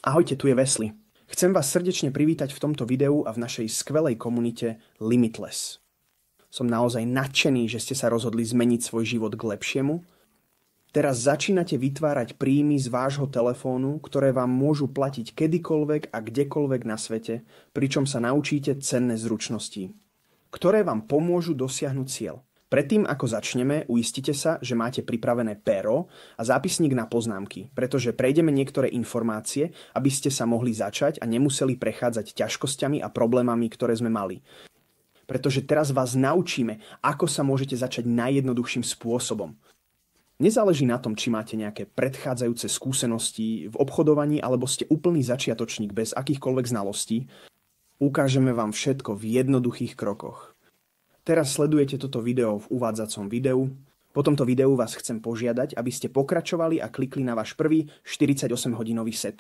Ahojte, tu je Wesley. Chcem vás srdečne privítať v tomto videu a v našej skvelej komunite Limitless. Som naozaj nadšený, že ste sa rozhodli zmeniť svoj život k lepšiemu. Teraz začínate vytvárať príjmy z vášho telefónu, ktoré vám môžu platiť kedykoľvek a kdekoľvek na svete, pričom sa naučíte cenné zručnosti, ktoré vám pomôžu dosiahnuť cieľ. Predtým, ako začneme, uistite sa, že máte pripravené pero a zápisník na poznámky, pretože prejdeme niektoré informácie, aby ste sa mohli začať a nemuseli prechádzať ťažkosťami a problémami, ktoré sme mali. Pretože teraz vás naučíme, ako sa môžete začať najjednoduchším spôsobom. Nezáleží na tom, či máte nejaké predchádzajúce skúsenosti v obchodovaní alebo ste úplný začiatočník bez akýchkoľvek znalostí. Ukážeme vám všetko v jednoduchých krokoch. Teraz sledujete toto video v uvádzacom videu. Po tomto videu vás chcem požiadať, aby ste pokračovali a klikli na váš prvý 48-hodinový set.